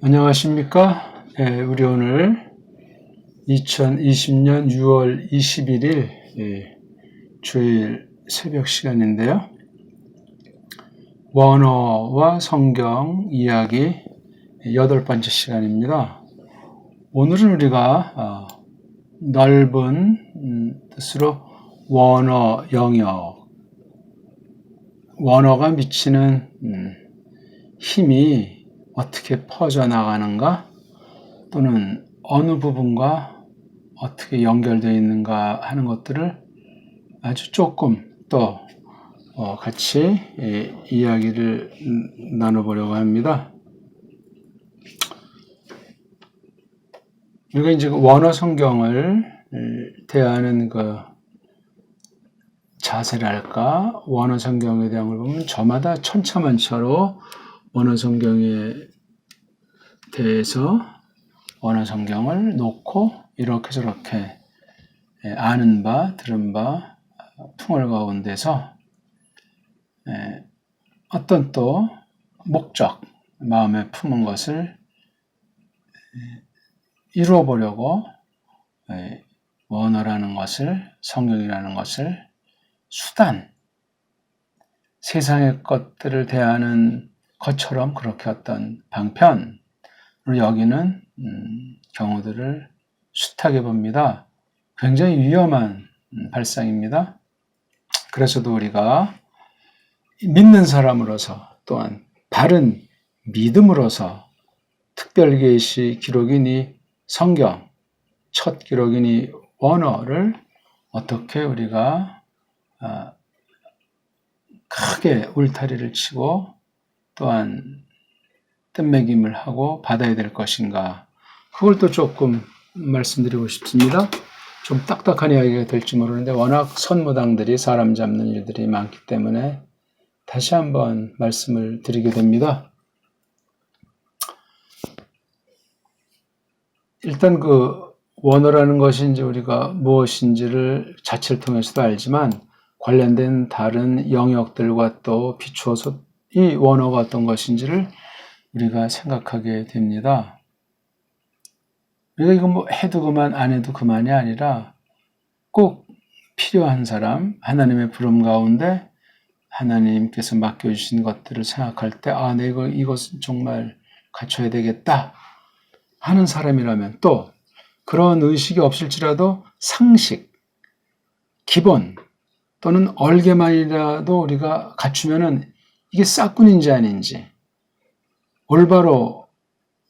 안녕하십니까? 네, 우리 오늘 2020년 6월 21일 주일 새벽 시간인데요. 원어와 성경 이야기 8번째 시간입니다. 오늘은 우리가 넓은 뜻으로 원어 영역, 원어가 미치는 힘이 어떻게 퍼져나가는가, 또는 어느 부분과 어떻게 연결되어 있는가 하는 것들을 아주 조금 또 같이 이야기를 나눠보려고 합니다. 우리가 이제 원어 성경을 대하는 그 자세랄까, 원어 성경에 대한 걸 보면 저마다 천차만차로 원어 성경에 대해서 원어 성경을 놓고 이렇게 저렇게 아는 바, 들은 바 풍월 가운데서 어떤 또 목적, 마음에 품은 것을 이루어 보려고 원어라는 것을, 성경이라는 것을 수단, 세상의 것들을 대하는 것처럼 그렇게 어떤 방편으로 여기는 경우들을 숱하게 봅니다. 굉장히 위험한 발상입니다. 그래서도 우리가 믿는 사람으로서, 또한 바른 믿음으로서 특별계시 기록이니 성경, 첫 기록이니 원어를 어떻게 우리가 크게 울타리를 치고 또한 뜸매김을 하고 받아야 될 것인가, 그걸 또 조금 말씀드리고 싶습니다. 좀 딱딱한 이야기가 될지 모르는데 워낙 선무당들이 사람 잡는 일들이 많기 때문에 다시 한번 말씀을 드리게 됩니다. 일단 그 원어라는 것이 이제 우리가 무엇인지를 자체를 통해서도 알지만 관련된 다른 영역들과 또 비추어서 이 원어가 어떤 것인지를 우리가 생각하게 됩니다. 우리가 이거 뭐 해도 그만 안 해도 그만이 아니라 꼭 필요한 사람, 하나님의 부름 가운데 하나님께서 맡겨주신 것들을 생각할 때 내가 이것은 정말 갖춰야 되겠다 하는 사람이라면, 또 그런 의식이 없을지라도 상식, 기본 또는 얼개만이라도 우리가 갖추면은 이게 싹군인지 아닌지, 올바로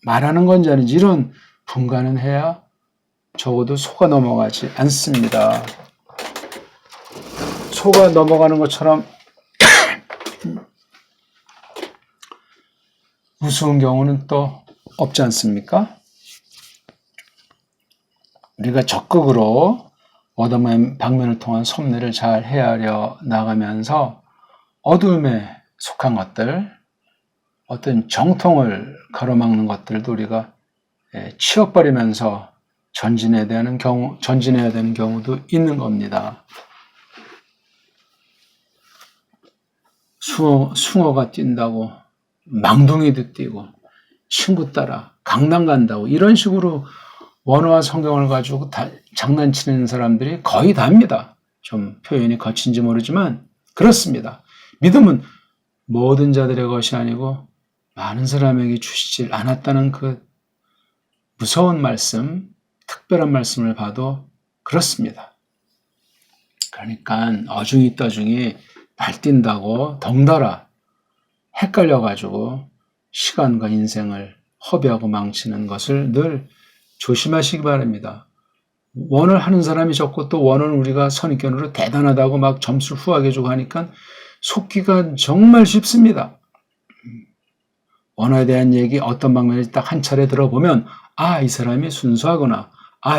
말하는 건지 아닌지 이런 분간은 해야 적어도 속아 넘어가지 않습니다. 속아 넘어가는 것처럼 우스운 경우는 또 없지 않습니까? 우리가 적극으로 얻어만 방면을 통한 섭리를 잘 헤아려 나가면서 어두움에 속한 것들, 어떤 정통을 가로막는 것들도 우리가 치워버리면서 전진해야 되는 경우도 있는 겁니다. 숭어가 뛴다고 망둥이도 뛰고 친구 따라 강남 간다고 이런 식으로 원어와 성경을 가지고 장난치는 사람들이 거의 다입니다. 좀 표현이 거친지 모르지만 그렇습니다. 믿음은 모든 자들의 것이 아니고 많은 사람에게 주시질 않았다는 그 무서운 말씀, 특별한 말씀을 봐도 그렇습니다. 그러니까 어중이 떠중이 날뛴다고 덩달아 헷갈려가지고 시간과 인생을 허비하고 망치는 것을 늘 조심하시기 바랍니다. 원어를 하는 사람이 적고 또 원어는 우리가 선입견으로 대단하다고 막 점수를 후하게 주고 하니까 속기가 정말 쉽습니다. 원어에 대한 얘기 어떤 방면에서 딱 한 차례 들어보면 이 사람이 순수하구나,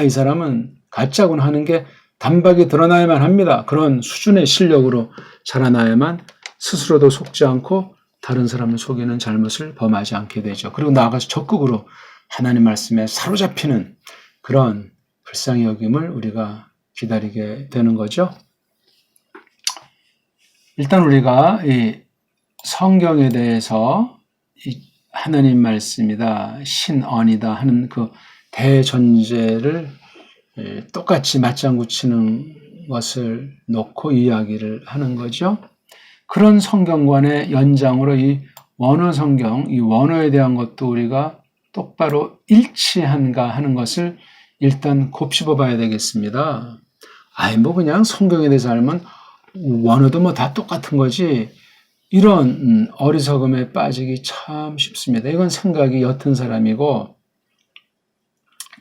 이 사람은 가짜구나 하는 게 단박에 드러나야만 합니다. 그런 수준의 실력으로 자라나야만 스스로도 속지 않고 다른 사람을 속이는 잘못을 범하지 않게 되죠. 그리고 나아가서 적극으로 하나님 말씀에 사로잡히는 그런 불쌍히 여김을 우리가 기다리게 되는 거죠. 일단 우리가 이 성경에 대해서 하나님 말씀이다, 신언이다 하는 그 대전제를 똑같이 맞장구 치는 것을 놓고 이야기를 하는 거죠. 그런 성경관의 연장으로 이 원어 성경, 이 원어에 대한 것도 우리가 똑바로 일치한가 하는 것을 일단 곱씹어 봐야 되겠습니다. 뭐 그냥 성경에 대해서 알면 원어도 뭐 다 똑같은 거지. 이런 어리석음에 빠지기 참 쉽습니다. 이건 생각이 옅은 사람이고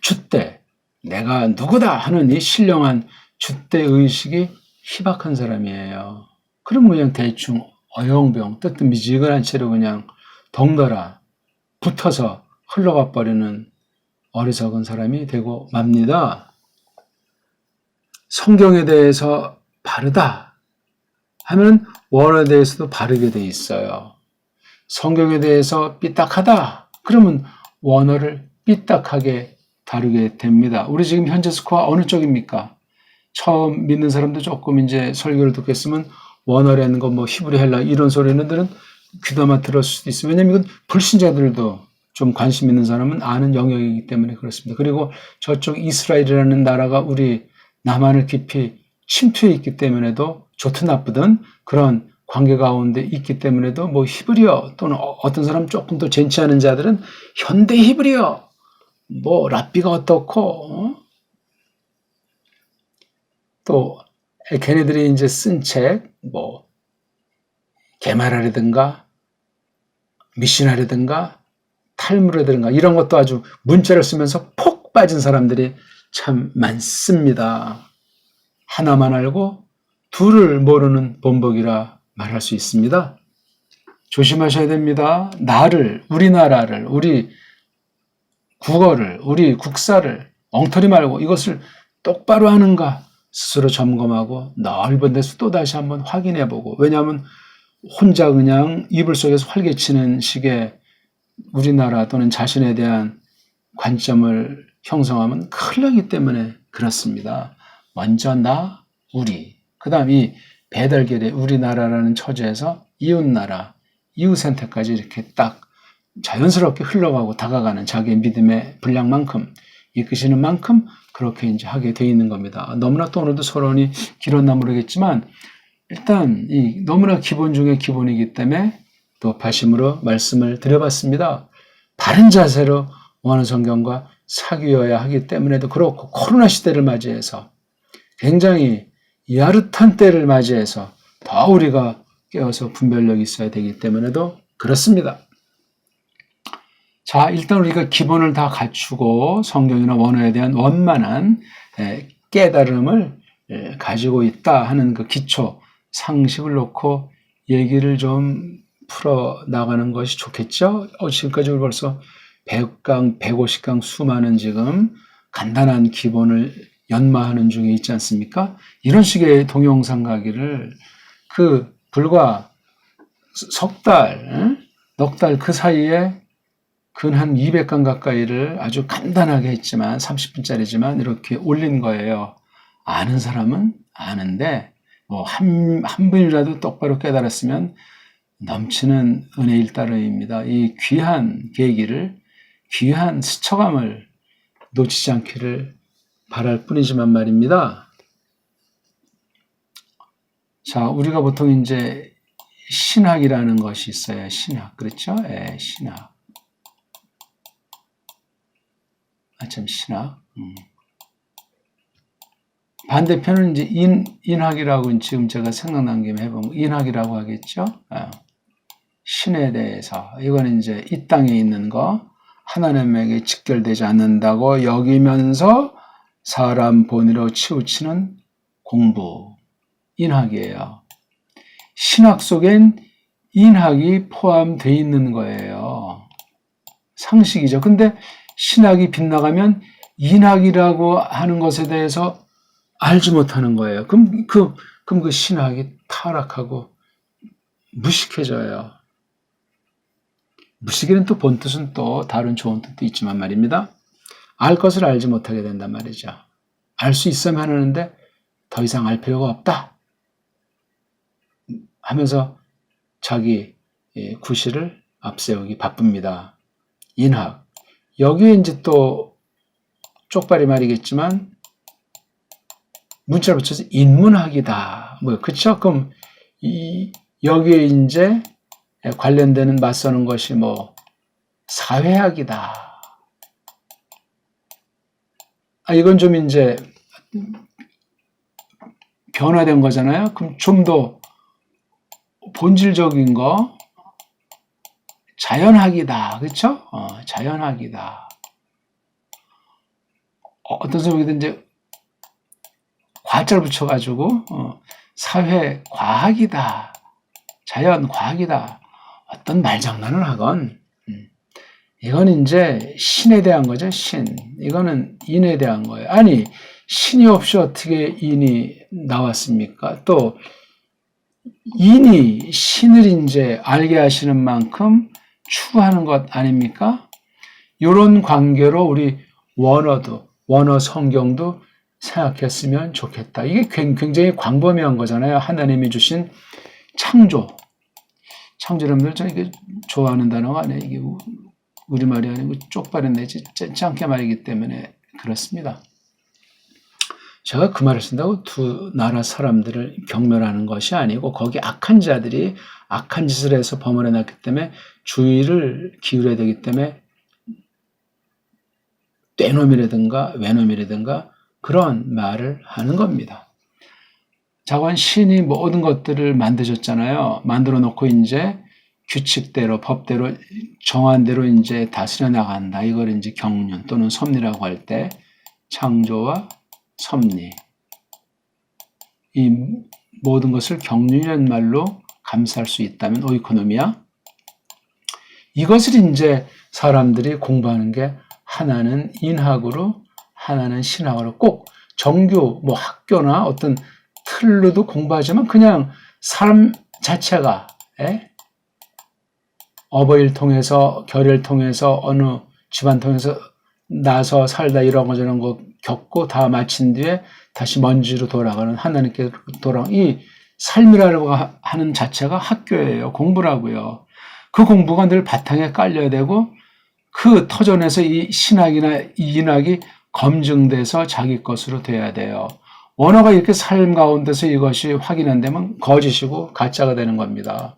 줏대, 내가 누구다 하는 이 신령한 줏대 의식이 희박한 사람이에요. 그럼 그냥 대충 어영병, 뜨뜻미지근한 채로 그냥 덩달아 붙어서 흘러가 버리는 어리석은 사람이 되고 맙니다. 성경에 대해서 바르다 하면 원어에 대해서도 바르게 돼 있어요. 성경에 대해서 삐딱하다 그러면 원어를 삐딱하게 다루게 됩니다. 우리 지금 현재 스코어 어느 쪽입니까? 처음 믿는 사람도 조금 이제 설교를 듣겠으면 원어라는 거 뭐 히브리 헬라 이런 소리는 귀담아 들었을 수도 있어요. 왜냐하면 이건 불신자들도 좀 관심 있는 사람은 아는 영역이기 때문에 그렇습니다. 그리고 저쪽 이스라엘이라는 나라가 우리 남한을 깊이 침투해 있기 때문에도 좋든 나쁘든 그런 관계 가운데 있기 때문에도 뭐 히브리어 또는 어떤 사람 조금 더 젠치하는 자들은 현대 히브리어 뭐 랍비가 어떻고 또 걔네들이 이제 쓴 책 뭐 게마라라든가 미시나라든가 탈무라든가 이런 것도 아주 문자를 쓰면서 폭 빠진 사람들이 참 많습니다. 하나만 알고 둘을 모르는 본보기라 말할 수 있습니다. 조심하셔야 됩니다. 우리나라를, 우리 국어를, 우리 국사를 엉터리 말고 이것을 똑바로 하는가 스스로 점검하고 넓은 데서 또다시 한번 확인해보고 왜냐하면 혼자 그냥 이불 속에서 활개치는 식의 우리나라 또는 자신에 대한 관점을 형성하면 큰일 나기 때문에 그렇습니다. 먼저 우리, 그 다음 이 배달결의 우리나라라는 처지에서 이웃나라, 이웃센터까지 이렇게 딱 자연스럽게 흘러가고 다가가는 자기의 믿음의 분량만큼 이끄시는 만큼 그렇게 이제 하게 돼 있는 겁니다. 너무나 또 오늘도 서론이 길었나 모르겠지만 일단 이 너무나 기본 중에 기본이기 때문에 또 발심으로 말씀을 드려봤습니다. 바른 자세로 원어 성경과 사귀어야 하기 때문에도 그렇고 코로나 시대를 맞이해서 굉장히 야릇한 때를 맞이해서 더 우리가 깨어서 분별력이 있어야 되기 때문에도 그렇습니다. 자, 일단 우리가 기본을 다 갖추고 성경이나 원어에 대한 원만한 깨달음을 가지고 있다 하는 그 기초 상식을 놓고 얘기를 좀 풀어 나가는 것이 좋겠죠? 지금까지 우리 벌써 100강, 150강 수많은 지금 간단한 기본을 연마하는 중에 있지 않습니까? 이런 식의 동영상 강의를 불과 석 달, 넉 달 그 사이에 근 한 200강 가까이를 아주 간단하게 했지만 30분짜리지만 이렇게 올린 거예요. 아는 사람은 아는데 뭐 한 분이라도 똑바로 깨달았으면 넘치는 은혜일 따름입니다. 이 귀한 계기를 귀한 스쳐감을 놓치지 않기를 바랄 뿐이지만 말입니다. 자, 우리가 보통 이제 신학이라는 것이 있어요. 신학. 그렇죠? 신학. 참 신학. 반대편은 이제 인학이라고 지금 제가 생각난 김에 해보면 인학이라고 하겠죠. 신에 대해서 이거는 이제 이 땅에 있는 거 하나님에게 직결되지 않는다고 여기면서 사람 본의로 치우치는 공부 인학이에요. 신학 속엔 인학이 포함되어 있는 거예요. 상식이죠. 근데 신학이 빗나가면 인학이라고 하는 것에 대해서 알지 못하는 거예요. 그럼 그 신학이 타락하고 무식해져요. 무식에는 또 본뜻은 또 다른 좋은 뜻도 있지만 말입니다. 알 것을 알지 못하게 된단 말이죠. 알 수 있으면 하는데 더 이상 알 필요가 없다 하면서 자기 구실을 앞세우기 바쁩니다. 인학. 여기에 이제 또 쪽발이 말이겠지만 문자를 붙여서 인문학이다. 뭐 그쵸? 그럼 여기에 이제 관련되는 맞서는 것이 뭐 사회학이다. 이건 좀 이제 변화된 거잖아요. 그럼 좀 더 본질적인 거 자연학이다. 그렇죠? 자연학이다. 어떤 사람이 이제 과자를 붙여가지고 사회과학이다. 자연과학이다. 어떤 말장난을 하건 이건 이제 신에 대한 거죠. 신. 이거는 인에 대한 거예요. 아니 신이 없이 어떻게 인이 나왔습니까? 또 인이 신을 이제 알게 하시는 만큼 추구하는 것 아닙니까? 이런 관계로 우리 원어 성경도 생각했으면 좋겠다. 이게 굉장히 광범위한 거잖아요. 하나님이 주신 창조. 창조람들 저 이게 좋아하는 단어가 아니에요. 이게 우리말이 아니고 쪽발은 내지 짱게 말이기 때문에 그렇습니다. 제가 그 말을 쓴다고 두 나라 사람들을 경멸하는 것이 아니고 거기 악한 자들이 악한 짓을 해서 범을 해놨기 때문에 주의를 기울여야 되기 때문에 떼놈이라든가 외놈이라든가 그런 말을 하는 겁니다. 자관 신이 모든 것들을 만드셨잖아요. 만들어 놓고 이제 규칙대로 법대로 정한 대로 이제 다스려 나간다. 이걸 이제 경륜 또는 섭리라고 할 때 창조와 섭리 이 모든 것을 경륜이라는 말로 감쌀 수 있다면 오이코노미야. 이것을 이제 사람들이 공부하는 게 하나는 인학으로 하나는 신학으로 꼭 정규 뭐 학교나 어떤 틀로도 공부하지만 그냥 사람 자체가 어버이를 통해서 결의를 통해서 어느 집안 통해서 나서 살다 이런 거 저런 거 겪고 다 마친 뒤에 다시 먼지로 돌아가는 하나님께 돌아가는 이 삶이라고 하는 자체가 학교예요. 공부라고요. 그 공부가 늘 바탕에 깔려야 되고 그 터전에서 이 신학이나 이 인학이 검증돼서 자기 것으로 돼야 돼요. 원어가 이렇게 삶 가운데서 이것이 확인 안 되면 거짓이고 가짜가 되는 겁니다.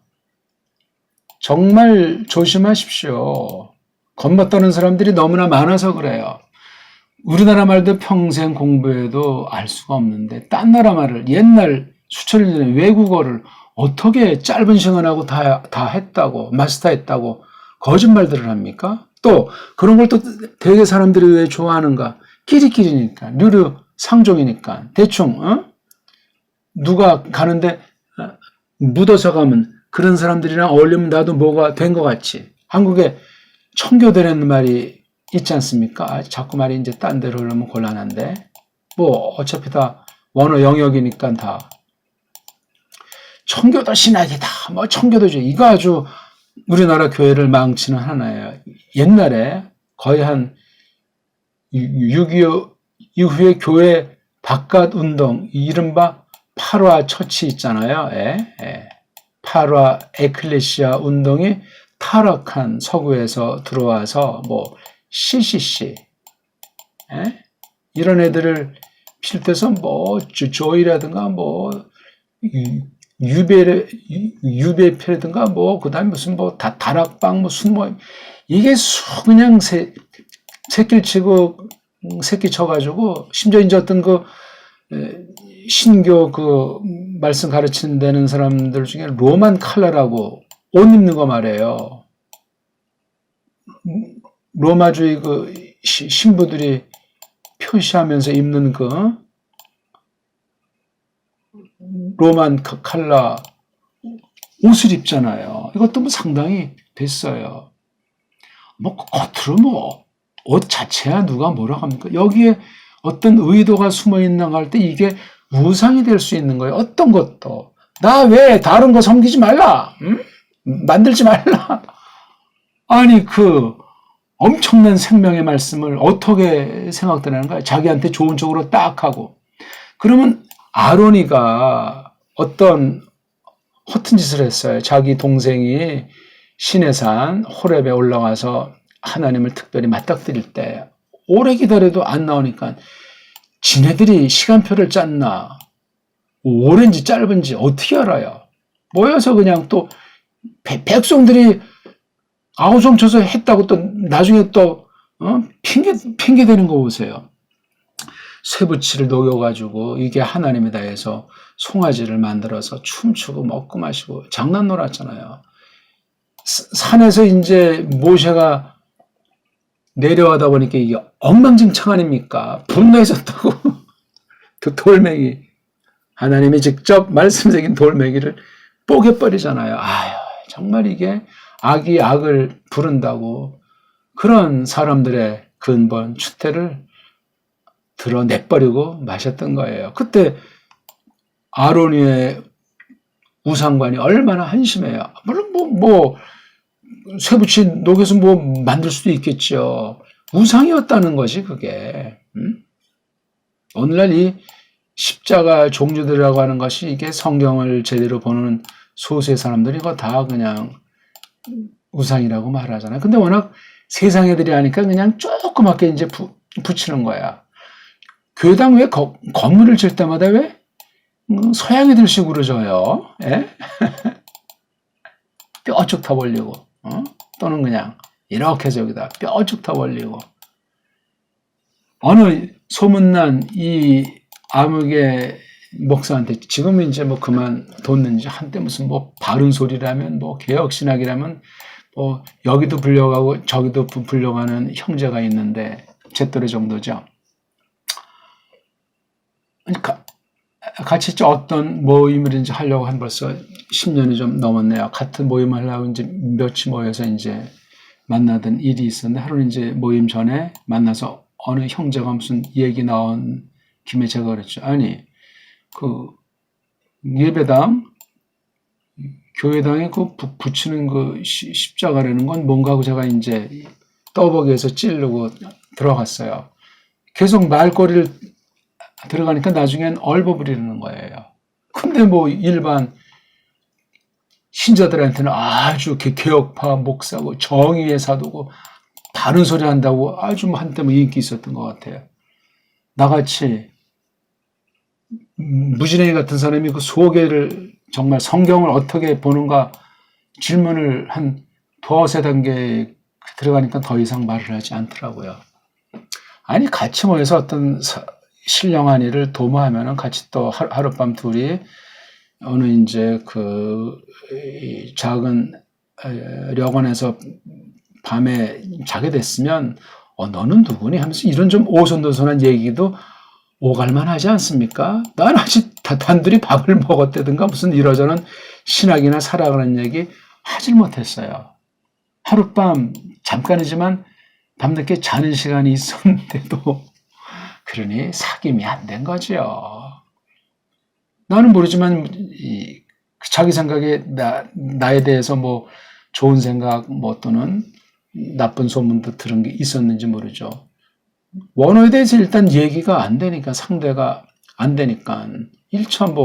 정말 조심하십시오. 건너떠는 사람들이 너무나 많아서 그래요. 우리나라 말도 평생 공부해도 알 수가 없는데 딴 나라 말을 옛날 수천 년 전에 외국어를 어떻게 짧은 시간하고 다 했다고 마스터했다고 거짓말들을 합니까? 또 그런 걸 또 되게 사람들이 왜 좋아하는가? 끼리끼리니까 르르 상종이니까 대충 누가 가는데 묻어서 가면 그런 사람들이랑 어울리면 나도 뭐가 된 것 같지. 한국에 청교도라는 말이 있지 않습니까? 자꾸 말이 이제 딴 데로 흐르면 곤란한데 뭐 어차피 다 원어 영역이니까 다 청교도 신학이다. 뭐 청교도주의 이거 아주 우리나라 교회를 망치는 하나예요. 옛날에 거의 한 6.25 이후에 교회 바깥 운동 이른바 파라 처치 있잖아요. 파라 에클레시아 운동이 타락한 서구에서 들어와서 뭐 CCC 이런 애들을 필요해서 뭐 조이라든가 뭐 유배표라든가 뭐 그다음에 무슨 뭐 다락방 무슨 뭐 이게 그냥 새끼를 치고 새끼 쳐가지고 심지어 이제 어떤 그 신교 그 말씀 가르치는 데는 사람들 중에 로만 칼라라고 옷 입는 거 말이에요. 로마주의 그 신부들이 표시하면서 입는 그 로만 칼라 옷을 입잖아요. 이것도 뭐 상당히 비싸요. 뭐 겉으로 뭐 옷 자체야 누가 뭐라고 합니까? 여기에 어떤 의도가 숨어 있나 할 때 이게 우상이 될 수 있는 거예요. 어떤 것도. 나 왜 다른 거 섬기지 말라. 응? 만들지 말라. 아니 그 엄청난 생명의 말씀을 어떻게 생각되는 거야? 자기한테 좋은 쪽으로 딱 하고. 그러면 아론이가 어떤 허튼 짓을 했어요. 자기 동생이 시내산 호렙에 올라가서 하나님을 특별히 맞닥뜨릴 때 오래 기다려도 안 나오니까 지네들이 시간표를 짰나 오랜지 짧은지 어떻게 알아요? 모여서 그냥 또 백성들이 아우성 쳐서 했다고 또 나중에 또 핑계 대는 거 보세요. 쇠붙이를 녹여가지고 이게 하나님이다 해서 송아지를 만들어서 춤추고 먹고 마시고 장난 놀았잖아요. 산에서 이제 모세가 내려가다 보니까 이게 엉망진창 아닙니까? 분노해졌다고 그 돌멩이 하나님이 직접 말씀드린 돌멩이를 뽀개버리잖아요. 아유 정말 이게 악이 악을 부른다고 그런 사람들의 근본 추태를 드러내버리고 마셨던 거예요. 그때 아론의 우상관이 얼마나 한심해요. 물론 쇠붙이 녹여서 만들 수도 있겠죠. 우상이었다는 것이 그게. 오늘날 이 십자가 종주들이라고 하는 것이 이게 성경을 제대로 보는 소수의 사람들이 이거 다 그냥 우상이라고 말하잖아요. 근데 워낙 세상 애들이 하니까 그냥 조그맣게 이제 붙이는 거야. 교회당 왜 건물을 질 때마다 왜 서양 애들식으로 져요? 예? 뼈쭉 터 벌리고 또는 그냥 이렇게 해서 여기다 뼈쭉 터 벌리고 어느 소문난 이 암흑의 목사한테 지금은 이제 그만뒀는지 한때 무슨 바른 소리라면 개혁신학이라면 여기도 불려가고 저기도 불려가는 형제가 있는데 제 또래 정도죠. 그러니까 같이 어떤 모임을 이제 하려고 한 벌써 10년이 좀 넘었네요. 같은 모임을 하려고 이제 며칠 모여서 이제 만나던 일이 있었는데 하루는 이제 모임 전에 만나서 어느 형제가 무슨 얘기 나온 김에 제가 그랬죠. 아니, 그 예배당, 교회당에 붙이는 십자가라는 건 뭔가 하고 제가 이제 떠보기에서 찌르고 들어갔어요. 계속 말거리를 들어가니까 나중엔 얼버무리는 거예요. 근데 일반 신자들한테는 아주 개혁파 목사고 정의의 사도고 바른 소리 한다고 아주 한때 인기 있었던 것 같아요. 나같이 무진행이 같은 사람이 그 소개를 정말 성경을 어떻게 보는가 질문을 한 두세 단계 들어가니까 더 이상 말을 하지 않더라고요. 아니 같이 모여서 어떤 신령한 일을 도모하면은 같이 또 하룻밤 둘이 어느 이제 작은 력원에서 밤에 자게 됐으면 너는 누구니 하면서 이런 좀 오손도손한 얘기도 오갈만 하지 않습니까? 난 아직 단둘이 밥을 먹었다든가 무슨 이러저런 신학이나 살아가는 얘기 하질 못했어요. 하룻밤 잠깐이지만 밤늦게 자는 시간이 있었는데도 그러니 사귐이 안 된 거죠. 나는 모르지만 자기 생각에 나에 대해서 좋은 생각 또는 나쁜 소문도 들은 게 있었는지 모르죠. 원어에 대해서 일단 얘기가 안 되니까 상대가 안 되니까 1차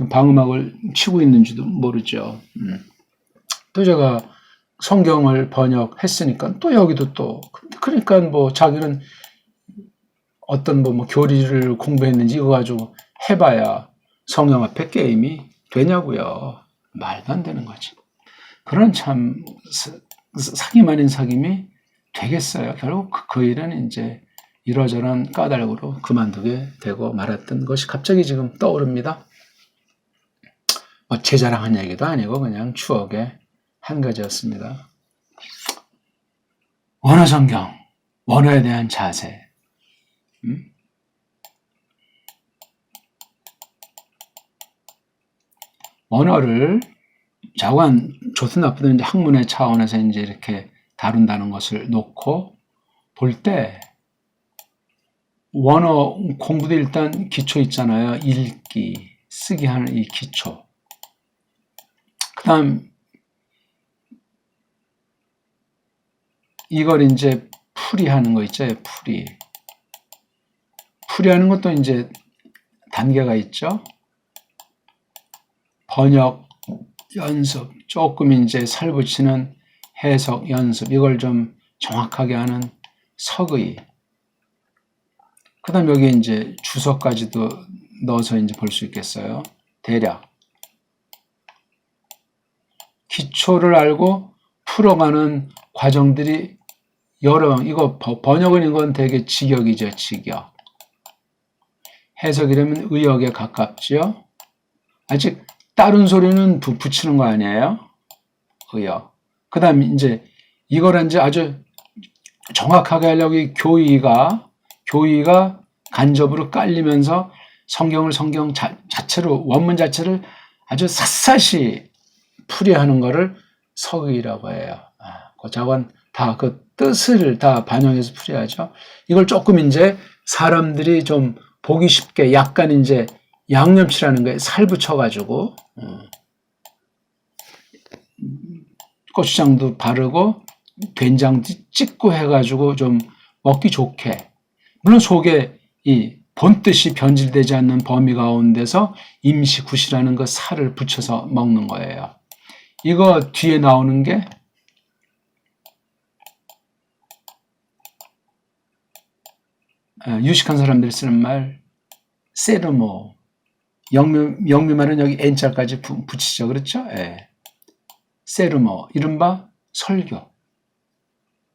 방음막을 치고 있는지도 모르죠. 또 제가 성경을 번역했으니까 또 여기도 또 그러니까 자기는 어떤 교리를 공부했는지 이거 가지고 해봐야 성령 앞에 게임이 되냐고요. 말도 안 되는 거지. 그런 참 사귐 아닌 사귐이 되겠어요. 결국 그 일은 이제 이러저런 까닭으로 그만두게 되고 말았던 것이 갑자기 지금 떠오릅니다. 제 자랑한 얘기도 아니고 그냥 추억의 한 가지였습니다. 원어 성경, 원어에 대한 자세. 언어를 자관 좋든 나쁘든 이제 학문의 차원에서 이제 이렇게 다룬다는 것을 놓고 볼 때 원어 공부도 일단 기초 있잖아요. 읽기, 쓰기 하는 이 기초. 그다음 이걸 이제 풀이하는 거 있죠. 풀이하는 것도 이제 단계가 있죠. 번역, 연습, 조금 이제 살붙이는 해석 연습, 이걸 좀 정확하게 하는 석의. 그 다음 여기 이제 주석까지도 넣어서 이제 볼 수 있겠어요. 대략. 기초를 알고 풀어가는 과정들이 이거 번역은 이건 되게 직역이죠, 직역. 해석이라면 의역에 가깝죠. 아직 다른 소리는 붙이는 거 아니에요? 의역. 그 다음 이제 이걸 이제 아주 정확하게 하려고 교의가 간접으로 깔리면서 성경 자체로, 원문 자체를 아주 샅샅이 풀이하는 거를 석의라고 해요. 그 작은 다 그 뜻을 다 반영해서 풀이하죠. 이걸 조금 이제 사람들이 좀 보기 쉽게 약간 이제 양념치라는 거에 살 붙여가지고, 고추장도 바르고, 된장도 찍고 해가지고 좀 먹기 좋게. 물론 속에 이 본뜻이 변질되지 않는 범위 가운데서 임시굿이라는 그 살을 붙여서 먹는 거예요. 이거 뒤에 나오는 게 유식한 사람들이 쓰는 말, 세르모. 영미말은 여기 N자까지 붙이죠. 그렇죠? 예. 세르모. 이른바 설교.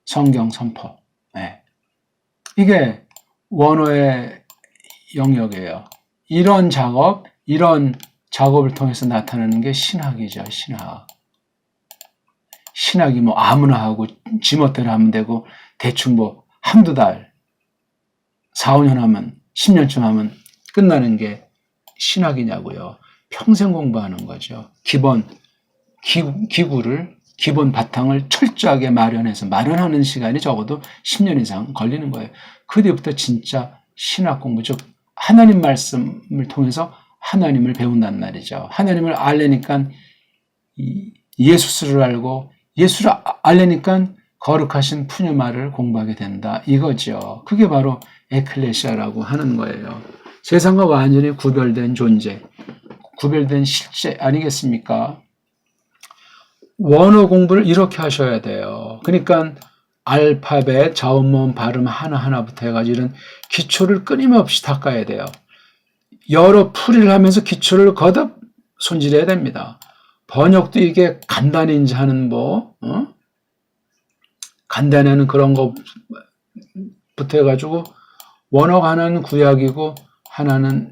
성경 선포. 예. 이게 원어의 영역이에요. 이런 작업을 통해서 나타나는 게 신학이죠. 신학이 뭐 아무나 하고 지멋대로 하면 되고 대충 뭐 한두 달, 4, 5년 하면 10년쯤 하면 끝나는 게 신학이냐고요. 평생 공부하는 거죠. 기본 바탕을 철저하게 마련하는 시간이 적어도 10년 이상 걸리는 거예요. 그 뒤부터 진짜 신학 공부, 즉 하나님 말씀을 통해서 하나님을 배운단 말이죠. 하나님을 알려니까 예수스를 알고, 예수를 알려니까 거룩하신 푸뉴마를 공부하게 된다. 이거죠. 그게 바로 에클레시아라고 하는 거예요. 세상과 완전히 구별된 존재, 구별된 실제 아니겠습니까? 원어 공부를 이렇게 하셔야 돼요. 그러니까 알파벳, 자음모음 발음 하나하나부터 해가지고 이런 기초를 끊임없이 닦아야 돼요. 여러 풀이를 하면서 기초를 거듭 손질해야 됩니다. 번역도 이게 간단히 이제 하는 간단히 하는 그런 거부터 해가지고 원어가 하나는 구약이고 하나는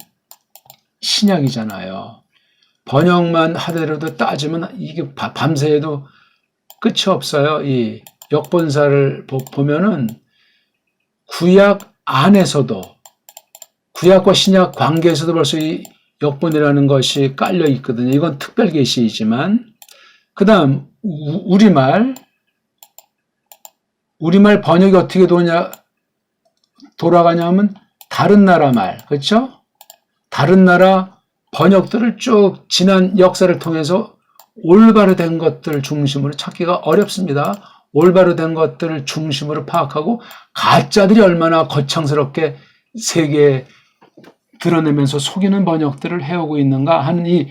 신약이잖아요. 번역만 하더라도 따지면 이게 밤새도 끝이 없어요. 이 역본사를 보면은 구약 안에서도, 구약과 신약 관계에서도 벌써 이 역본이라는 것이 깔려 있거든요. 이건 특별 계시이지만, 그 다음 우리말 번역이 어떻게 돌아가냐면 다른 나라 말, 그렇죠? 다른 나라 번역들을 쭉 지난 역사를 통해서 올바로 된 것들 중심으로 찾기가 어렵습니다. 올바로 된 것들을 중심으로 파악하고 가짜들이 얼마나 거창스럽게 세계에 드러내면서 속이는 번역들을 해오고 있는가 하는 이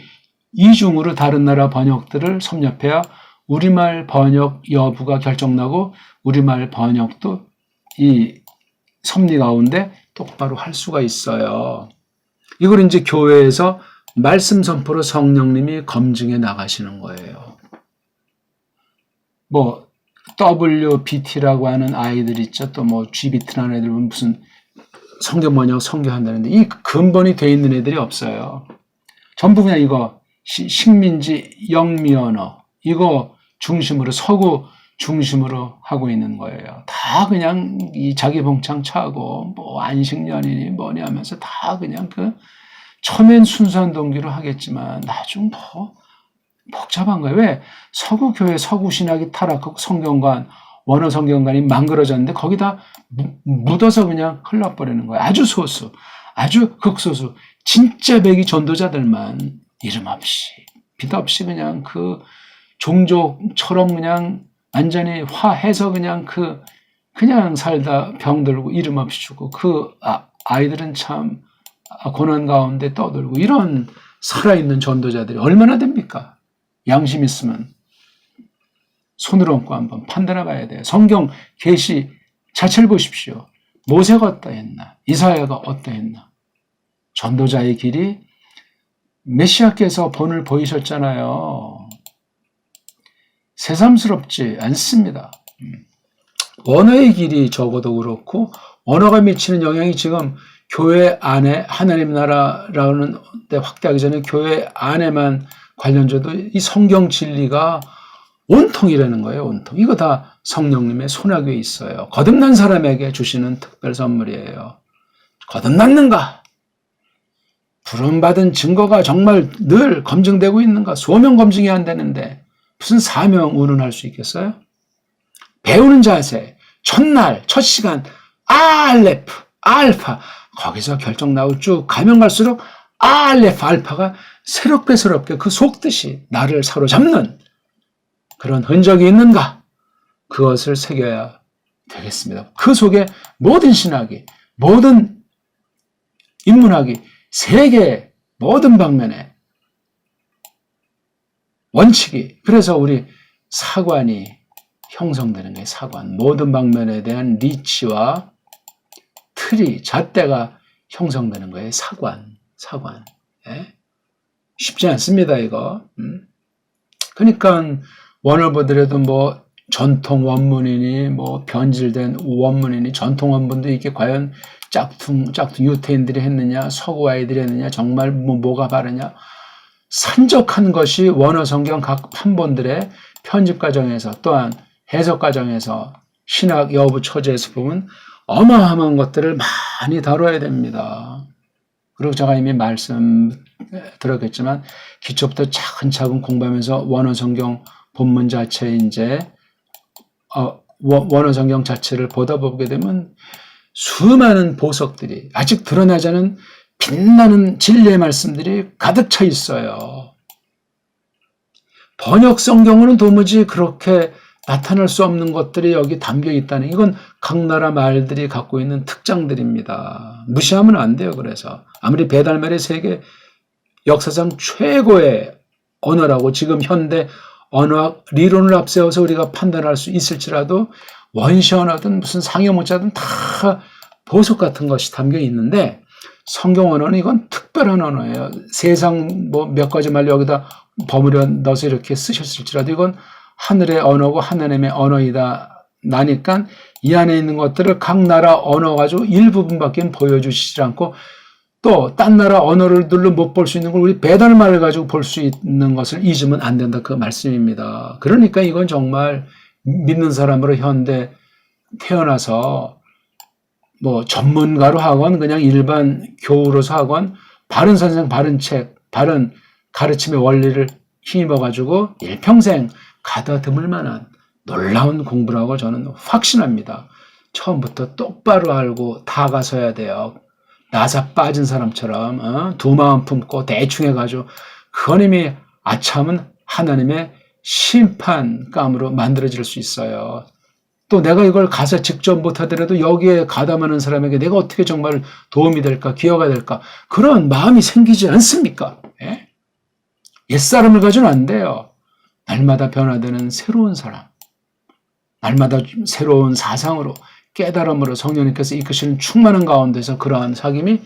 이중으로 다른 나라 번역들을 섭렵해야 우리말 번역 여부가 결정나고 우리말 번역도 이 섭리 가운데 똑바로 할 수가 있어요. 이걸 이제 교회에서 말씀 선포로 성령님이 검증해 나가시는 거예요. 뭐 WBT라고 하는 아이들 있죠. 또 뭐 GBT라는 애들은 무슨 성경 번역 성교한다는데 이 근본이 돼 있는 애들이 없어요. 전부 그냥 이거 식민지 영미언어 이거 중심으로 서구 중심으로 하고 있는 거예요. 다 그냥 이 자기 봉창 차고 뭐 안식년이니 뭐니 하면서 다 그냥 그 처음엔 순수한 동기로 하겠지만 나중 더 복잡한 거예요. 왜? 서구 교회 서구 신학이 타락하고 성경관 원어 성경관이 망그러졌는데 거기다 묻어서 그냥 흘러버리는 거예요. 아주 소수, 아주 극소수, 진짜 배기 전도자들만 이름 없이 빛 없이 그냥 그 종족처럼 그냥 완전히 화해서 그냥 그냥 살다 병들고 이름 없이 죽고 그 아이들은 참 고난 가운데 떠들고 이런 살아있는 전도자들이 얼마나 됩니까? 양심 있으면 손으로 얹고 한번 판단해 봐야 돼요. 성경 계시 자체를 보십시오. 모세가 어떠했나? 이사야가 어떠했나? 전도자의 길이 메시아께서 본을 보이셨잖아요. 새삼스럽지 않습니다. 언어의 길이 적어도 그렇고 언어가 미치는 영향이 지금 교회 안에 하나님 나라라는 데 확대하기 전에 교회 안에만 관련줘도 이 성경 진리가 온통이라는 거예요. 온통. 이거 다 성령님의 손아귀에 있어요. 거듭난 사람에게 주시는 특별 선물이에요. 거듭났는가? 부름받은 증거가 정말 늘 검증되고 있는가? 소명 검증이 안 되는데 무슨 사명 운운할 수 있겠어요? 배우는 자세, 첫날, 첫 시간, 알레프, 알파 거기서 결정 나오고 쭉 가면 갈수록 알레프, 알파가 새롭게 그 속뜻이 나를 사로잡는 그런 흔적이 있는가? 그것을 새겨야 되겠습니다. 그 속에 모든 신학이, 모든 인문학이 세계 모든 방면에 원칙이, 그래서 우리 사관이 형성되는 거예요. 사관. 모든 방면에 대한 리치와 틀이, 잣대가 형성되는 거예요. 사관. 예? 쉽지 않습니다, 이거. 그러니까 원을 보더라도 뭐 전통 원문이니 뭐 변질된 원문이니 전통 원문도 이게 과연 짝퉁 유태인들이 했느냐, 서구 아이들이 했느냐, 정말 뭐가 바르냐. 산적한 것이 원어 성경 각 판본들의 편집 과정에서 또한 해석 과정에서 신학 여부 처제에서 보면 어마어마한 것들을 많이 다뤄야 됩니다. 그리고 제가 이미 말씀 들었겠지만 기초부터 차근차근 공부하면서 원어 성경 본문 자체 이제 원어 성경 자체를 보다 보게 되면 수많은 보석들이 아직 드러나지 않은 빛나는 진리의 말씀들이 가득 차 있어요. 번역 성경으로는 도무지 그렇게 나타날 수 없는 것들이 여기 담겨 있다는, 이건 각 나라 말들이 갖고 있는 특장들입니다. 무시하면 안 돼요. 그래서 아무리 배달말이 세계 역사상 최고의 언어라고 지금 현대 언어학 리론을 앞세워서 우리가 판단할 수 있을지라도 원시 언어든 무슨 상여문자든 다 보석 같은 것이 담겨 있는데 성경 언어는 이건 특별한 언어예요. 세상 뭐 몇 가지 말 여기다 버무려 넣어서 이렇게 쓰셨을지라도 이건 하늘의 언어고 하나님의 언어이다 나니까 이 안에 있는 것들을 각 나라 언어 가지고 일부분밖에 보여주시지 않고 또 딴 나라 언어를 들로 못 볼 수 있는 걸 우리 배달말을 가지고 볼 수 있는 것을 잊으면 안 된다, 그 말씀입니다. 그러니까 이건 정말 믿는 사람으로 현대 태어나서 뭐 전문가로 하건 그냥 일반 교우로서 하건 바른 선생, 바른 책, 바른 가르침의 원리를 힘입어 가지고 일평생 가다듬을 만한 놀라운 공부라고 저는 확신합니다. 처음부터 똑바로 알고 다 가서야 돼요. 나사 빠진 사람처럼 두 마음 품고 대충 해가지고 그건 이미 아참은 하나님의 심판감으로 만들어질 수 있어요. 또 내가 이걸 가서 직접 못하더라도 여기에 가담하는 사람에게 내가 어떻게 정말 도움이 될까, 기여가 될까, 그런 마음이 생기지 않습니까? 예? 옛사람을 가지고는 안 돼요. 날마다 변화되는 새로운 사람, 날마다 새로운 사상으로 깨달음으로 성령님께서 이끄시는 충만한 가운데서 그러한 사귐이,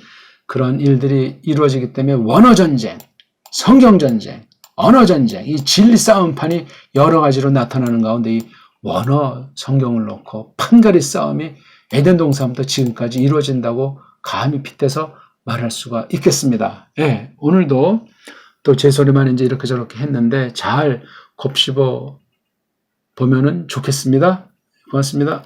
그런 일들이 이루어지기 때문에 원어전쟁, 성경전쟁, 언어전쟁, 이 진리 싸움판이 여러 가지로 나타나는 가운데 이 원어 성경을 놓고 판가리 싸움이 에덴 동산부터 지금까지 이루어진다고 감히 빗대서 말할 수가 있겠습니다. 예, 오늘도 또 제 소리만 이제 이렇게 저렇게 했는데 잘 곱씹어 보면은 좋겠습니다. 고맙습니다.